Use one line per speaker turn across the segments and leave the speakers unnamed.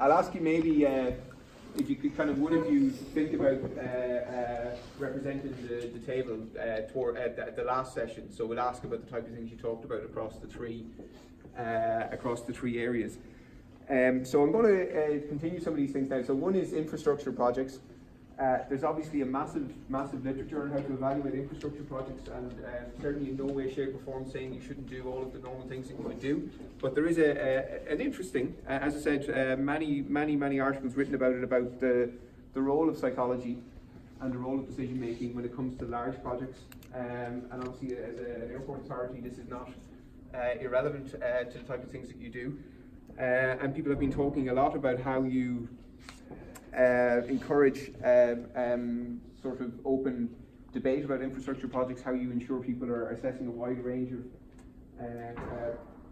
I'll ask you maybe if you could kind of, one of you, think about representing the table at the last session. So we'll ask about the type of things you talked about across the three areas. So I'm going to continue some of these things now. So one is infrastructure projects. There's obviously a massive literature on how to evaluate infrastructure projects, and certainly in no way, shape or form saying you shouldn't do all of the normal things that you would do. But there is an interesting, as I said, many articles written about it, about the role of psychology and the role of decision making when it comes to large projects. And obviously as an airport authority, this is not irrelevant to the type of things that you do. And people have been talking a lot about how you encourage sort of open debate about infrastructure projects, how you ensure people are assessing a wide range of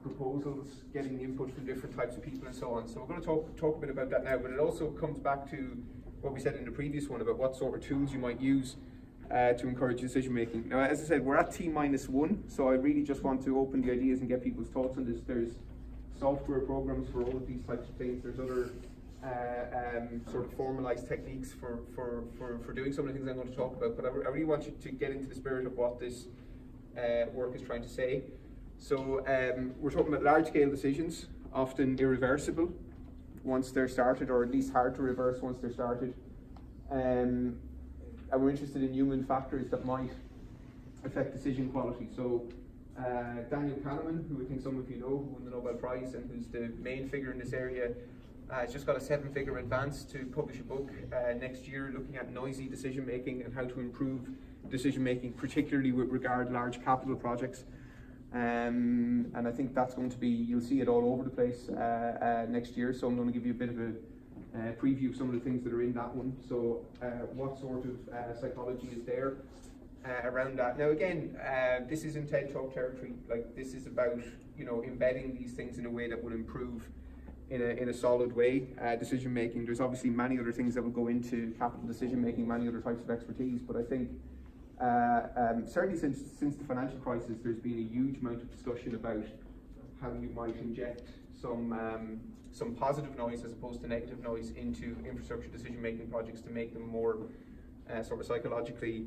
proposals, getting input from different types of people and so on. So we're going to talk a bit about that now, but it also comes back to what we said in the previous one about what sort of tools you might use to encourage decision making. Now, as I said, we're at T-1, so I really just want to open the ideas and get people's thoughts on this. There's software programs for all of these types of things. There's other sort of formalized techniques for doing some of the things I'm going to talk about, but I really want you to get into the spirit of what this work is trying to say. So we're talking about large-scale decisions, often irreversible once they're started, or at least hard to reverse once they're started. And we're interested in human factors that might affect decision quality. So Daniel Kahneman, who I think some of you know, who won the Nobel Prize and who's the main figure in this area, has just got a 7-figure advance to publish a book next year looking at noisy decision making and how to improve decision making, particularly with regard to large capital projects. And I think that's going to be, you'll see it all over the place next year. So I'm going to give you a bit of a preview of some of the things that are in that one. So what sort of psychology is there around that. Now again, this isn't TED Talk territory. Like, this is about, you know, embedding these things in a way that will improve in a solid way decision making. There's obviously many other things that will go into capital decision making, many other types of expertise, but I think certainly since the financial crisis, there's been a huge amount of discussion about how you might inject some positive noise as opposed to negative noise into infrastructure decision making projects to make them more sort of psychologically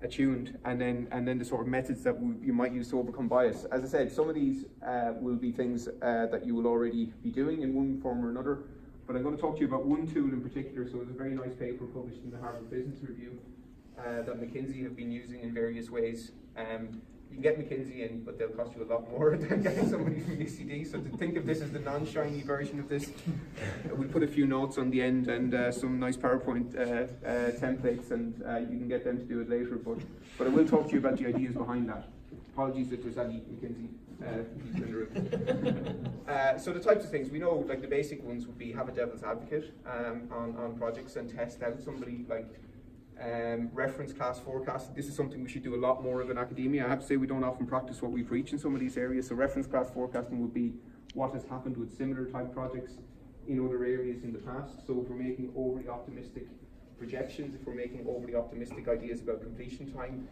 attuned, and then the sort of methods that you might use to overcome bias. As I said, some of these will be things that you will already be doing in one form or another, but I'm going to talk to you about one tool in particular. So there's a very nice paper published in the Harvard Business Review that McKinsey have been using in various ways. You can get McKinsey in, but they'll cost you a lot more than getting somebody from UCD. So to think of this as the non-shiny version of this, we'll put a few notes on the end and some nice PowerPoint templates, and you can get them to do it later. But I will talk to you about the ideas behind that. Apologies if there's any McKinsey people in the room. So the types of things we know, like the basic ones, would be have a devil's advocate on projects and test out somebody, like reference class forecasting. This is something we should do a lot more of in academia. I have to say we don't often practice what we preach in some of these areas. So reference class forecasting would be what has happened with similar type projects in other areas in the past. So if we're making overly optimistic projections, if we're making overly optimistic ideas about completion time,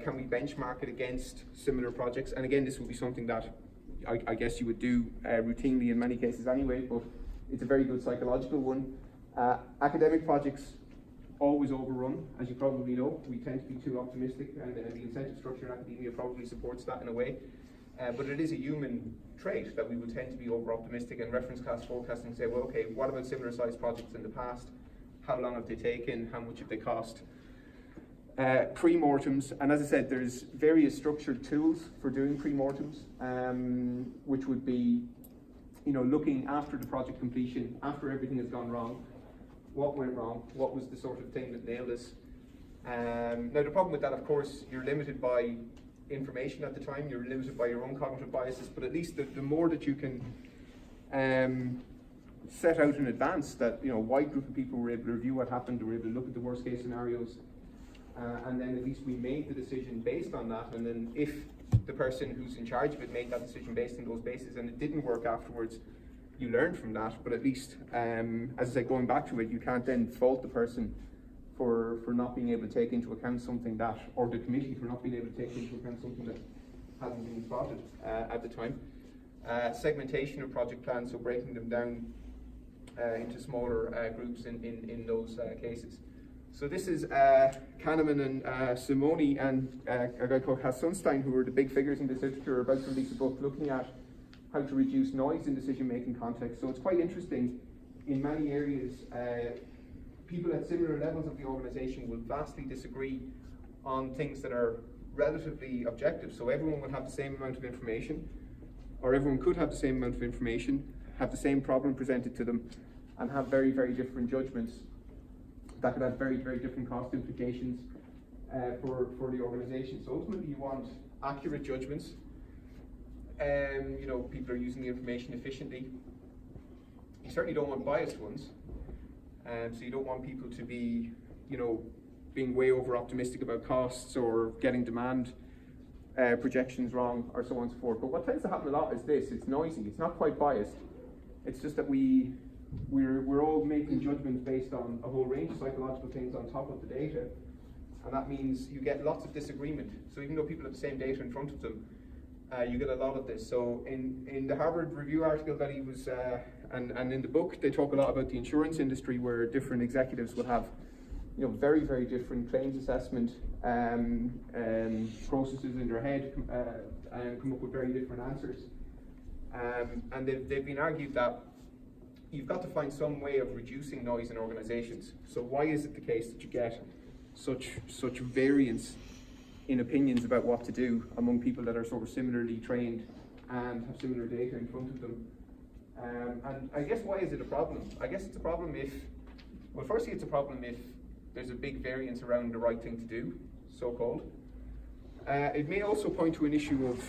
can we benchmark it against similar projects? And again, this would be something that I guess you would do routinely in many cases anyway, but it's a very good psychological one. Academic projects always overrun, as you probably know. We tend to be too optimistic, and the incentive structure in academia probably supports that in a way. But it is a human trait that we would tend to be over-optimistic, and reference class forecasting say, well, okay, what about similar sized projects in the past? How long have they taken? How much have they cost? Pre-mortems, and as I said, there's various structured tools for doing pre-mortems, which would be, you know, looking after the project completion, after everything has gone wrong. What went wrong? What was the sort of thing that nailed us? Now the problem with that, of course, you're limited by information at the time, you're limited by your own cognitive biases, but at least the more that you can set out in advance, that, you know, a wide group of people were able to review what happened, they were able to look at the worst case scenarios, and then at least we made the decision based on that. And then if the person who's in charge of it made that decision based on those bases and it didn't work afterwards, you learn from that. But at least, as I said, going back to it, you can't then fault the person for not being able to take into account something that, or the committee for not being able to take into account something that hasn't been spotted at the time. Segmentation of project plans, so breaking them down into smaller groups in those cases. So this is Kahneman and Simoni and a guy called Cass Sunstein, who are the big figures in this literature, are about to release a book looking at how to reduce noise in decision-making context. So it's quite interesting. In many areas, people at similar levels of the organisation will vastly disagree on things that are relatively objective. So everyone will have the same amount of information, or everyone could have the same amount of information, have the same problem presented to them, and have very, very different judgments that could have very, very different cost implications for the organisation. So ultimately you want accurate judgments. You know, people are using the information efficiently. You certainly don't want biased ones. So you don't want people to be, you know, being way over optimistic about costs or getting demand projections wrong or so on and so forth. But what tends to happen a lot is this: it's noisy, it's not quite biased. It's just that we're all making judgments based on a whole range of psychological things on top of the data, and that means you get lots of disagreement. So even though people have the same data in front of them, you get a lot of this. So in the Harvard Review article that he was, and in the book, they talk a lot about the insurance industry, where different executives will have, you know, very, very different claims assessment processes in their head, and come up with very different answers. And they've been argued that you've got to find some way of reducing noise in organizations. So why is it the case that you get such variance in opinions about what to do among people that are sort of similarly trained and have similar data in front of them? And I guess, why is it a problem? I guess it's a problem if, well, firstly, it's a problem if there's a big variance around the right thing to do, so-called. It may also point to an issue of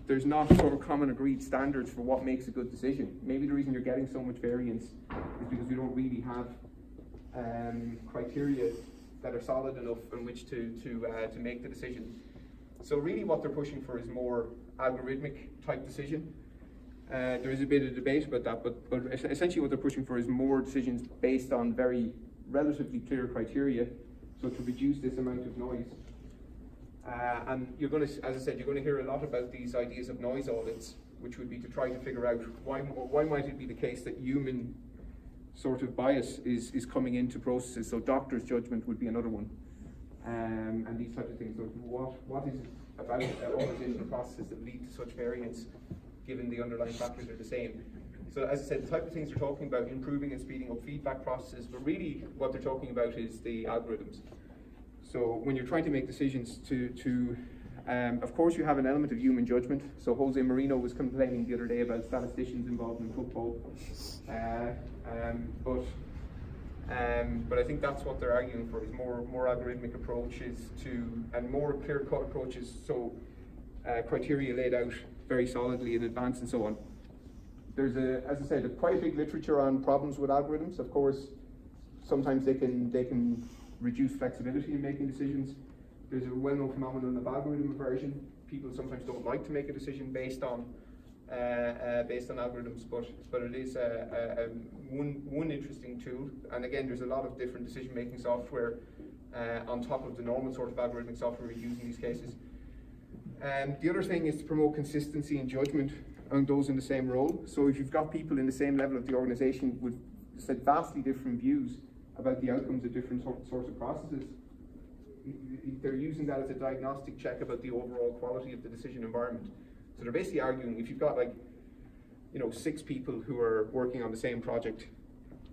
there's not sort of common agreed standards for what makes a good decision. Maybe the reason you're getting so much variance is because we don't really have criteria that are solid enough in which to make the decision. So really what they're pushing for is more algorithmic type decision. There is a bit of debate about that, but essentially what they're pushing for is more decisions based on very relatively clear criteria, so to reduce this amount of noise. And you're going to, as I said, you're going to hear a lot about these ideas of noise audits, which would be to try to figure out why might it be the case that human sort of bias is coming into processes. So doctor's judgment would be another one, and these types of things. So what is it about organizational processes that lead to such variance, given the underlying factors are the same? So as I said, the type of things they're talking about, improving and speeding up feedback processes, but really what they're talking about is the algorithms. So when you're trying to make decisions of course you have an element of human judgment. So Jose Mourinho was complaining the other day about statisticians involved in football. But I think that's what they're arguing for, is more algorithmic approaches and more clear-cut approaches, so criteria laid out very solidly in advance and so on. There's as I said, quite a big literature on problems with algorithms. Of course, sometimes they can reduce flexibility in making decisions. There's a well-known phenomenon of algorithm aversion. People sometimes don't like to make a decision based on algorithms, but it is one interesting tool. And again, there's a lot of different decision-making software on top of the normal sort of algorithmic software we use in these cases. The other thing is to promote consistency in judgment on those in the same role. So if you've got people in the same level of the organisation with vastly different views about the outcomes of different sorts of processes, they're using that as a diagnostic check about the overall quality of the decision environment. So they're basically arguing, if you've got 6 people who are working on the same project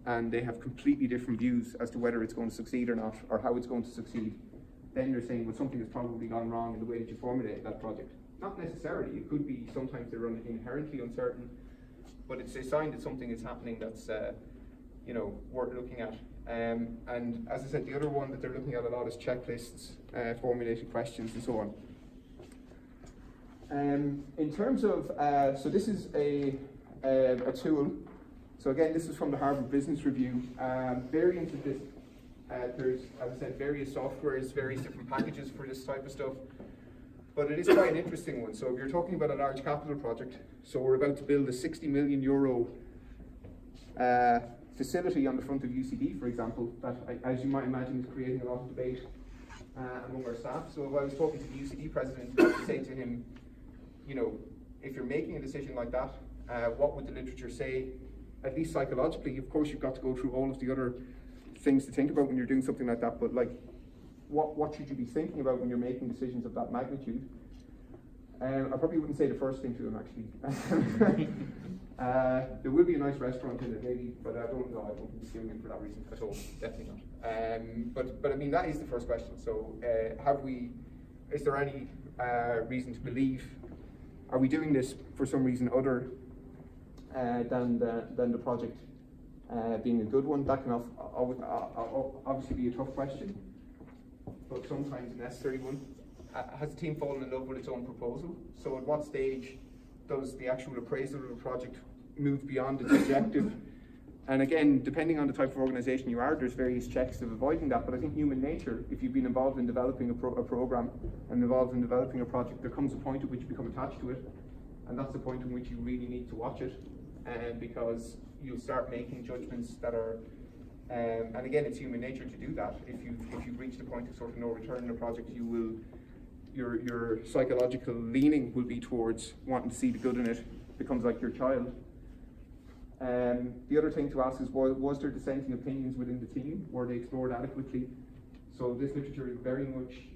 and they have completely different views as to whether it's going to succeed or not, or how it's going to succeed, then they're saying, well, something has probably gone wrong in the way that you formulate that project. Not necessarily. It could be sometimes they're inherently uncertain, but it's a sign that something is happening that's worth looking at. And as I said, the other one that they're looking at a lot is checklists, formulated questions, and so on. In terms of, so this is a tool. So again, this is from the Harvard Business Review. Variants of this, there's, as I said, various softwares, various different packages for this type of stuff. But it is quite an interesting one. So if you're talking about a large capital project, so we're about to build a €60 million facility on the front of UCD, for example, that, as you might imagine, is creating a lot of debate among our staff. So if I was talking to the UCD president, I would say to him, if you're making a decision like that, what would the literature say at least psychologically, of course you've got to go through all of the other things to think about when you're doing something like that, but like, what should you be thinking about when you're making decisions of that magnitude? I probably wouldn't say the first thing to them, actually. There will be a nice restaurant in it, maybe, but I don't know. I don't be doing it for that reason at all. Definitely not. But I mean, that is the first question. So, is there any reason to believe? Are we doing this for some reason other than the project being a good one? That can obviously be a tough question, but sometimes a necessary one. Has the team fallen in love with its own proposal? So at what stage does the actual appraisal of a project move beyond its objective? And again, depending on the type of organisation you are, there's various checks of avoiding that, but I think human nature, if you've been involved in developing a programme and involved in developing a project, there comes a point at which you become attached to it, and that's the point in which you really need to watch it, because you'll start making judgments that are, and again, it's human nature to do that. If you've reached a point of sort of no return in a project, you will, your psychological leaning will be towards wanting to see the good in it. Becomes like your child. The other thing to ask is, was there dissenting opinions within the team? Were they explored adequately? So this literature is very much,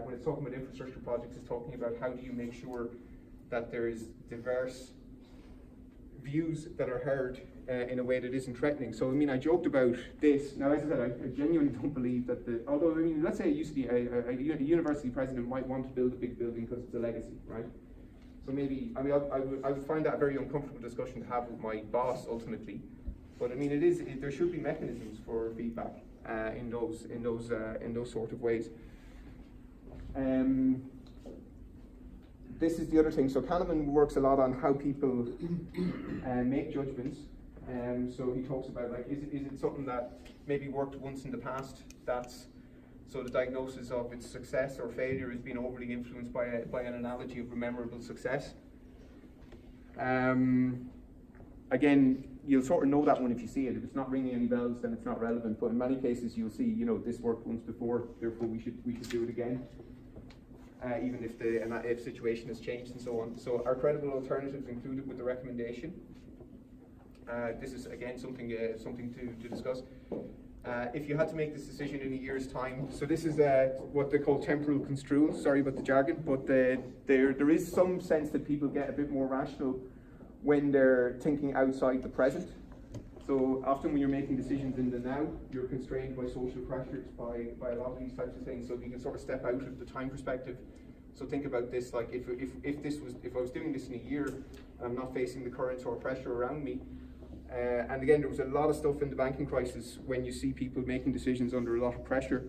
when it's talking about infrastructure projects, it's talking about how do you make sure that there is diverse views that are heard in a way that isn't threatening. So I mean, I joked about this. Now, as I said, I genuinely don't believe that although I mean, let's say a university president might want to build a big building because it's a legacy, right? So maybe, I mean, I would find that a very uncomfortable discussion to have with my boss ultimately. But I mean, there should be mechanisms for feedback in those sort of ways. This is the other thing. So Kahneman works a lot on how people make judgments. So he talks about, like, is it something that maybe worked once in the past? So the diagnosis of its success or failure has been overly influenced by an analogy of a memorable success. Again, you'll sort of know that one if you see it. If it's not ringing any bells, then it's not relevant. But in many cases, you'll see, this worked once before, therefore we should do it again. Even if the situation has changed and so on. So are credible alternatives included with the recommendation? This is again something to discuss. If you had to make this decision in a year's time, so this is what they call temporal construal. Sorry about the jargon, but there is some sense that people get a bit more rational when they're thinking outside the present. So often when you're making decisions in the now, you're constrained by social pressures, by a lot of these types of things. So you can sort of step out of the time perspective. So think about this, like if I was doing this in a year, and I'm not facing the current sort of pressure around me. And again, there was a lot of stuff in the banking crisis when you see people making decisions under a lot of pressure,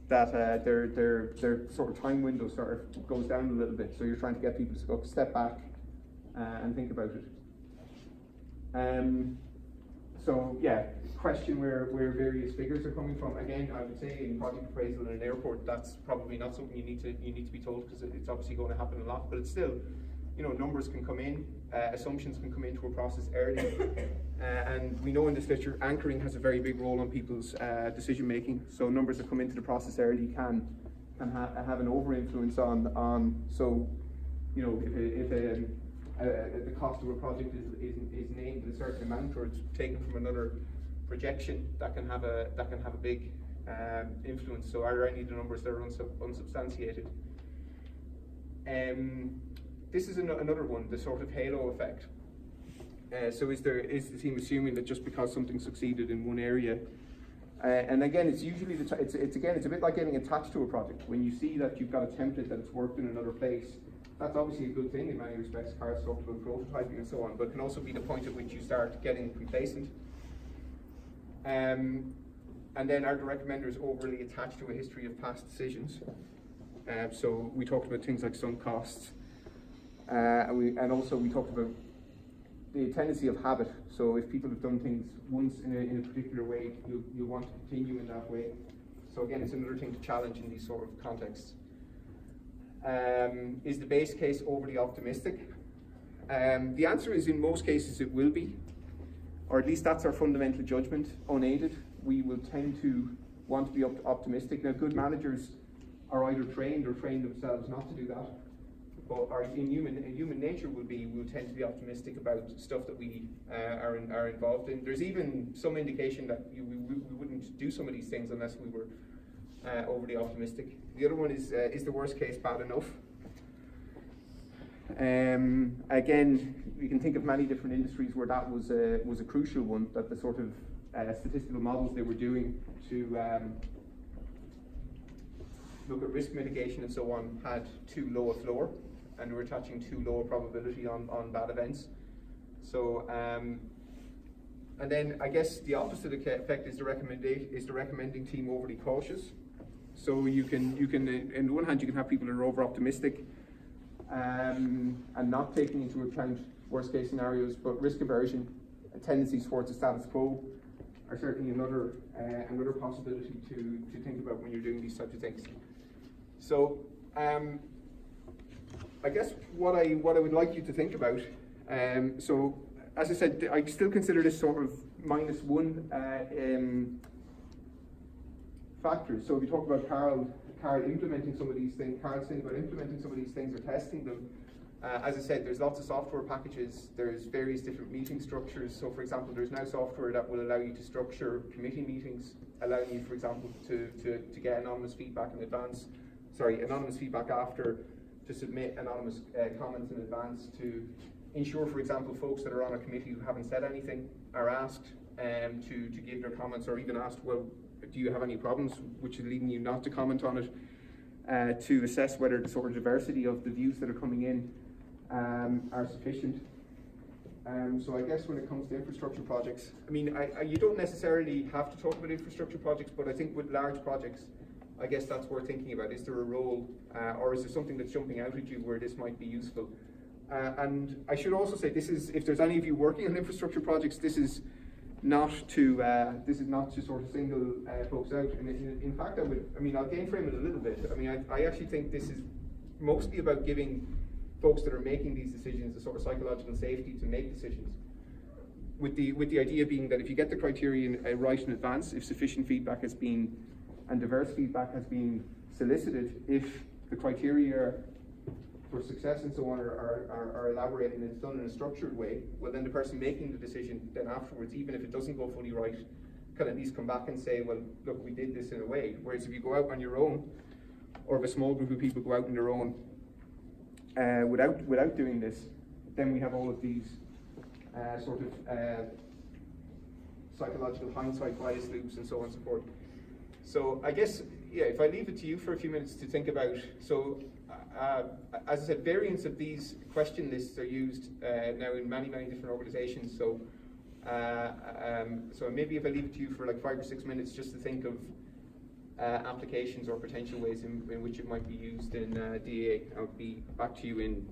that their sort of time window sort of goes down a little bit. So you're trying to get people to go step back and think about it. So yeah, question where various figures are coming from. Again, I would say in project appraisal in an airport, that's probably not something you need to be told, because it's obviously going to happen a lot. But it's still, numbers can come in, assumptions can come into a process early, and we know in this literature anchoring has a very big role on people's decision making. So numbers that come into the process early can have an over influence on. So if the cost of a project is named at a certain amount, or it's taken from another projection, that can have a big influence. So are there any of the numbers that are unsubstantiated? This is another one, the sort of halo effect. So is the team assuming that just because something succeeded in one area, and again, it's usually it's a bit like getting attached to a project. When you see that you've got a template that's worked in another place, that's obviously a good thing in many respects. Cars talked about prototyping and so on, but it can also be the point at which you start getting complacent. And then are the recommenders overly attached to a history of past decisions? So we talked about things like sunk costs, and also we talked about the tendency of habit. So if people have done things once in a particular way, you'll want to continue in that way. So again, it's another thing to challenge in these sort of contexts. Is the base case overly optimistic? The answer is, in most cases it will be, or at least that's our fundamental judgment, unaided. We will tend to want to be optimistic. Now, good managers are either trained or train themselves not to do that. But in human nature we tend to be optimistic about stuff that we are involved in. There's even some indication that we wouldn't do some of these things unless we were overly optimistic. The other one is the worst case bad enough? Again, you can think of many different industries where that was a crucial one, that the sort of statistical models they were doing to look at risk mitigation and so on had too low a floor, and we're attaching too low a probability on bad events. So, and then I guess the opposite effect is the recommending team overly cautious. So you can, on the one hand, you can have people that are over optimistic and not taking into account worst case scenarios, but risk aversion and tendencies towards the status quo are certainly another possibility to think about when you're doing these types of things. So I guess what I would like you to think about, so as I said, I still consider this sort of -1 factors. So if you talk about Carl implementing some of these things, Carl saying about implementing some of these things or testing them, as I said, there's lots of software packages, there's various different meeting structures. So for example, there's now software that will allow you to structure committee meetings, allowing you, for example, to get anonymous feedback in advance, anonymous feedback after, to submit anonymous comments in advance, to ensure, for example, folks that are on a committee who haven't said anything are asked to give their comments, or even asked, well, do you have any problems which is leading you not to comment on it, to assess whether the sort of diversity of the views that are coming in are sufficient. So I guess when it comes to infrastructure projects, I mean, you don't necessarily have to talk about infrastructure projects, but I think with large projects, I guess that's worth thinking about. Is there a role, or is there something that's jumping out at you where this might be useful? And I should also say, this is, if there's any of you working on infrastructure projects, this is not to sort of single folks out. And in fact, I'll game frame it a little bit. I mean, I actually think this is mostly about giving folks that are making these decisions a sort of psychological safety to make decisions. With the idea being that if you get the criterion right in advance, if sufficient feedback has been, and diverse feedback has been solicited, if the criteria for success and so on are elaborated and it's done in a structured way, well then the person making the decision then afterwards, even if it doesn't go fully right, can at least come back and say, well, look, we did this in a way. Whereas if you go out on your own, or if a small group of people go out on their own without doing this, then we have all of these sort of psychological hindsight bias loops and so on and so forth. So I guess, yeah, if I leave it to you for a few minutes to think about, so as I said, variants of these question lists are used now in many different organizations. So so maybe if I leave it to you for like 5 or 6 minutes just to think of applications or potential ways in which it might be used in DAA, I'll be back to you in